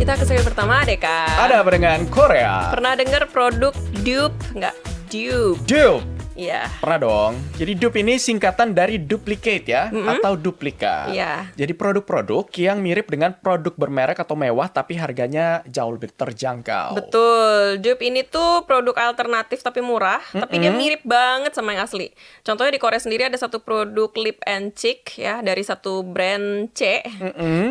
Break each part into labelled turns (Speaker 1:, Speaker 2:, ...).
Speaker 1: kita ke seri pertama deh, Kak.
Speaker 2: Ada apa dengan Korea?
Speaker 1: Pernah dengar produk dupe nggak? Dupe.
Speaker 2: Dupe.
Speaker 1: Iya.
Speaker 2: Pernah dong. Jadi dupe ini singkatan dari duplicate ya, atau duplikat.
Speaker 1: Iya.
Speaker 2: Jadi produk-produk yang mirip dengan produk bermerek atau mewah tapi harganya jauh lebih terjangkau.
Speaker 1: Betul. Dupe ini tuh produk alternatif tapi murah, tapi dia mirip banget sama yang asli. Contohnya di Korea sendiri ada satu produk lip and cheek ya dari satu brand C.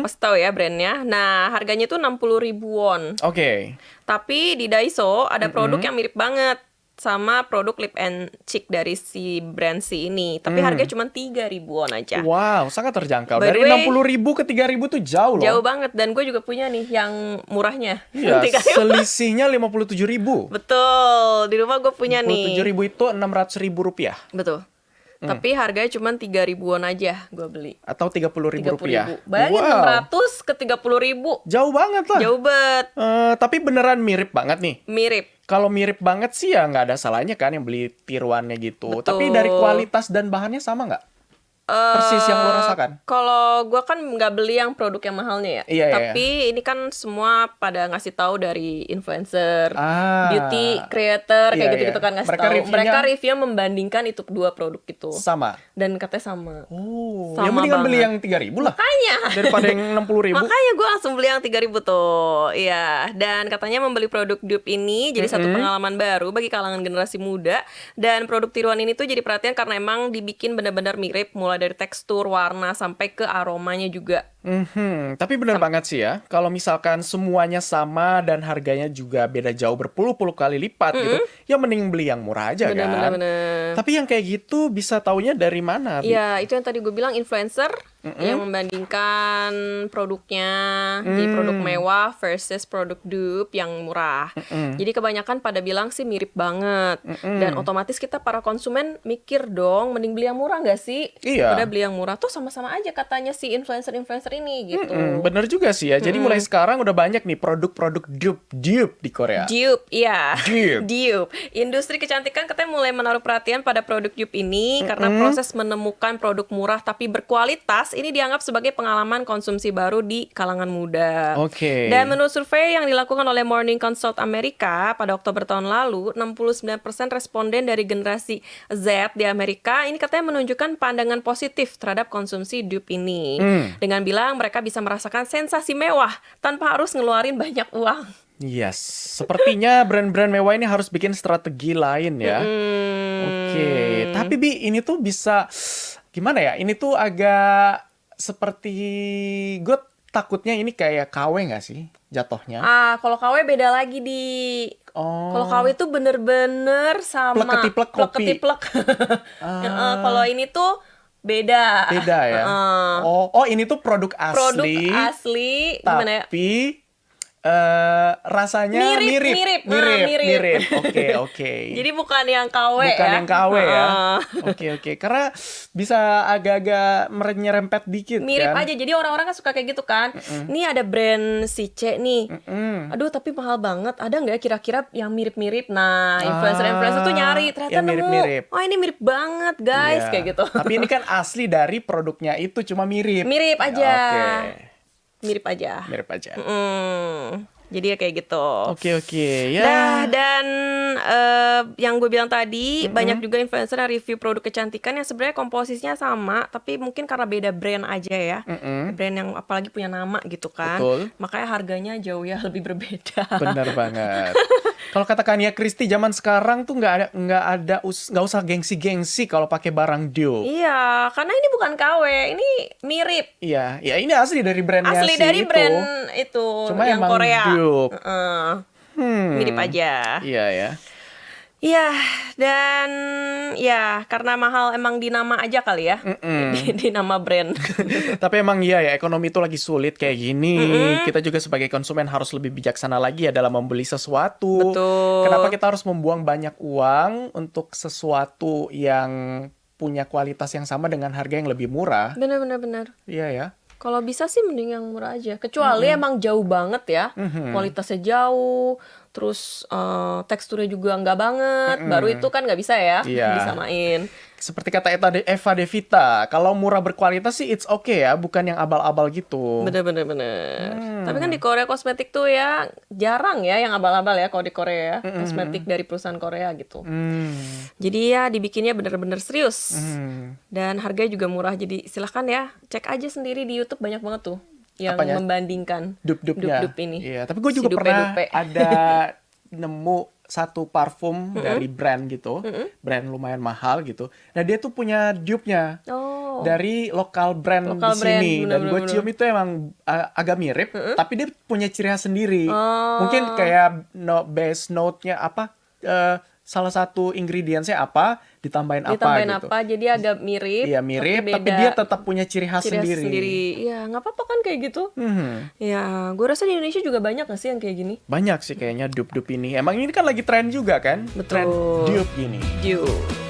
Speaker 1: Pasti tahu ya brandnya. Nah, harganya tuh 60.000 won.
Speaker 2: Oke.
Speaker 1: Tapi di Daiso ada produk yang mirip banget sama produk lip and cheek dari si brand C ini. Tapi harganya cuma 3.000 won aja.
Speaker 2: Wow, sangat terjangkau.
Speaker 1: By the
Speaker 2: Dari
Speaker 1: way,
Speaker 2: 60.000 ke 3.000 tuh jauh loh.
Speaker 1: Jauh banget. Dan gue juga punya nih yang murahnya.
Speaker 2: Iya,
Speaker 1: 3.000.
Speaker 2: selisihnya 57.000.
Speaker 1: Betul. Di rumah gue punya nih.
Speaker 2: 57.000 itu 600.000 rupiah.
Speaker 1: Betul. Tapi harganya cuma 3.000 won aja gue beli.
Speaker 2: Atau 30.000 rupiah.
Speaker 1: 30.000. Bayangin
Speaker 2: Wow.
Speaker 1: 600 ke 30.000.
Speaker 2: Jauh banget lah.
Speaker 1: Jauh banget.
Speaker 2: Tapi beneran mirip banget nih.
Speaker 1: Mirip.
Speaker 2: Kalau mirip banget sih ya nggak ada salahnya kan yang beli tiruannya gitu.
Speaker 1: Betul.
Speaker 2: Tapi dari kualitas dan bahannya sama nggak? Persis yang lo rasakan?
Speaker 1: Kalau gue kan nggak beli yang produk yang mahalnya ya.
Speaker 2: Iya,
Speaker 1: Tapi ini kan semua pada ngasih tahu dari influencer,
Speaker 2: Ah.
Speaker 1: beauty creator kayak
Speaker 2: Iya,
Speaker 1: gitu-gitu
Speaker 2: iya.
Speaker 1: kan ngasih
Speaker 2: Mereka
Speaker 1: tahu.
Speaker 2: reviewnya-
Speaker 1: Mereka review membandingkan itu dua produk itu.
Speaker 2: Sama.
Speaker 1: Dan katanya sama.
Speaker 2: Oh,
Speaker 1: Sama
Speaker 2: ya mendingan beli
Speaker 1: banget.
Speaker 2: yang 3.000 lah.
Speaker 1: Makanya.
Speaker 2: Daripada yang 60.000.
Speaker 1: Makanya gue langsung beli yang 3.000 tuh. Iya. Dan katanya membeli produk dupe ini jadi satu pengalaman baru bagi kalangan generasi muda. Dan produk tiruan ini tuh jadi perhatian karena emang dibikin benar-benar mirip. Mulai dari tekstur, warna, sampai ke aromanya juga.
Speaker 2: Tapi bener banget sih ya. Kalau misalkan semuanya sama dan harganya juga beda jauh berpuluh-puluh kali lipat gitu. Ya mending beli yang murah aja kan.
Speaker 1: Bener-bener.
Speaker 2: Tapi yang kayak gitu bisa taunya dari mana? Bi?
Speaker 1: Iya, itu yang tadi gue bilang influencer yang membandingkan produknya di produk mewah versus produk dupe yang murah. Jadi kebanyakan pada bilang sih mirip banget. Dan otomatis kita para konsumen mikir dong, mending beli yang murah nggak sih?
Speaker 2: Iya.
Speaker 1: Daripada beli yang murah tuh sama-sama aja katanya si influencer-influencer ini gitu.
Speaker 2: Bener juga sih ya. Jadi mulai sekarang udah banyak nih produk-produk dupe di Korea.
Speaker 1: Dupe, iya.
Speaker 2: Dupe.
Speaker 1: Dupe. Industri kecantikan katanya mulai menaruh perhatian pada produk dupe ini karena proses menemukan produk murah tapi berkualitas ini dianggap sebagai pengalaman konsumsi baru di kalangan muda.
Speaker 2: Oke.
Speaker 1: Dan menurut survei yang dilakukan oleh Morning Consult Amerika pada Oktober tahun lalu, 69% responden dari generasi Z di Amerika ini katanya menunjukkan pandangan positif terhadap konsumsi dupe ini. Dengan bilang mereka bisa merasakan sensasi mewah tanpa harus ngeluarin banyak uang.
Speaker 2: Yes, sepertinya brand-brand mewah ini harus bikin strategi lain ya. Oke, tapi Bi, ini tuh bisa gimana ya? Ini tuh agak seperti gue takutnya ini kayak KW nggak sih jatuhnya?
Speaker 1: Kalau KW beda lagi di.
Speaker 2: Oh.
Speaker 1: Kalau KW itu bener-bener sama
Speaker 2: Plek ketiplek kopi.
Speaker 1: ketiplek. Kalau ini tuh beda.
Speaker 2: Beda ya. Oh, ini tuh produk
Speaker 1: Produk
Speaker 2: asli.
Speaker 1: asli gimana ya?
Speaker 2: Tapi rasanya
Speaker 1: Mirip.
Speaker 2: mirip. Oke.
Speaker 1: Jadi bukan yang KW
Speaker 2: Bukan
Speaker 1: ya.
Speaker 2: yang KW ya. Oke. Karena bisa agak-agak nyerempet dikit
Speaker 1: Mirip
Speaker 2: kan.
Speaker 1: aja. Jadi orang-orang kan suka kayak gitu kan. Ini ada brand si C nih. Aduh, tapi mahal banget. Ada nggak ya kira-kira yang mirip-mirip? Nah, influencer-influencer tuh nyari. Ternyata
Speaker 2: yang mirip-mirip.
Speaker 1: nemu. Oh, ini mirip banget, guys.
Speaker 2: Iya.
Speaker 1: Kayak gitu.
Speaker 2: Tapi ini kan asli dari produknya itu cuma mirip.
Speaker 1: Mirip aja.
Speaker 2: Oke.
Speaker 1: Mirip aja.
Speaker 2: Mirip aja.
Speaker 1: Jadi ya kayak gitu.
Speaker 2: Oke. Ya.
Speaker 1: Dah, dan yang gue bilang tadi banyak juga influencer yang review produk kecantikan yang sebenarnya komposisinya sama, tapi mungkin karena beda brand aja ya. Brand yang apalagi punya nama gitu kan.
Speaker 2: Betul.
Speaker 1: Makanya harganya jauh ya lebih berbeda.
Speaker 2: Bener banget. Kalau kata Kania Christie zaman sekarang tuh nggak usah gengsi-gengsi kalau pakai barang dupe.
Speaker 1: Iya, karena ini bukan KW, ini mirip.
Speaker 2: Iya, ya ini asli dari brandnya
Speaker 1: Asli
Speaker 2: si
Speaker 1: dari
Speaker 2: itu.
Speaker 1: brand itu
Speaker 2: Cuma
Speaker 1: yang
Speaker 2: emang
Speaker 1: Korea.
Speaker 2: dupe.
Speaker 1: Mirip aja.
Speaker 2: Iya ya.
Speaker 1: Iya, dan ya karena mahal emang di nama aja kali ya. Di nama brand.
Speaker 2: Tapi emang iya ya, ekonomi itu lagi sulit kayak gini. Kita juga sebagai konsumen harus lebih bijaksana lagi ya dalam membeli sesuatu.
Speaker 1: Betul.
Speaker 2: Kenapa kita harus membuang banyak uang untuk sesuatu yang punya kualitas yang sama dengan harga yang lebih murah?
Speaker 1: Benar.
Speaker 2: Iya ya.
Speaker 1: Kalau bisa sih mending yang murah aja. Kecuali emang jauh banget ya. Kualitasnya jauh. Terus teksturnya juga nggak banget. Baru itu kan nggak bisa ya
Speaker 2: Iya.
Speaker 1: disamain.
Speaker 2: seperti kata Eva Devita, kalau murah berkualitas sih it's okay ya, bukan yang abal-abal gitu.
Speaker 1: Bener. Tapi kan di Korea kosmetik tuh ya jarang ya yang abal-abal ya kalau di Korea ya. Kosmetik dari perusahaan Korea gitu. Jadi ya dibikinnya bener-bener serius. Dan harganya juga murah. Jadi silahkan ya cek aja sendiri di YouTube, banyak banget tuh yang
Speaker 2: Apanya?
Speaker 1: membandingkan
Speaker 2: Dup-dupnya.
Speaker 1: dup-dup ini.
Speaker 2: Iya, tapi gue
Speaker 1: Si
Speaker 2: juga pernah
Speaker 1: dupe-dupe.
Speaker 2: ada nemu satu parfum dari brand gitu, brand lumayan mahal gitu. Nah dia tuh punya dupe-nya
Speaker 1: Oh.
Speaker 2: dari lokal brand
Speaker 1: Lokal
Speaker 2: di sini,
Speaker 1: brand,
Speaker 2: dan gue
Speaker 1: bener-bener.
Speaker 2: cium itu emang agak mirip, tapi dia punya ciri khas sendiri.
Speaker 1: Oh.
Speaker 2: Mungkin kayak base note-nya apa, salah satu ingredients-nya apa, ditambahin
Speaker 1: Ditambahin
Speaker 2: apa gitu.
Speaker 1: apa, jadi agak mirip.
Speaker 2: Iya mirip, tapi
Speaker 1: beda
Speaker 2: dia tetap punya ciri khas
Speaker 1: ciri khas
Speaker 2: sendiri.
Speaker 1: sendiri. Ya nggak apa-apa kan kayak gitu. Ya gue rasa di Indonesia juga banyak gak sih yang kayak gini?
Speaker 2: Banyak sih kayaknya dupe-dupe ini. Emang ini kan lagi tren juga kan?
Speaker 1: Betul.
Speaker 2: Tren dupe ini.
Speaker 1: Dupe.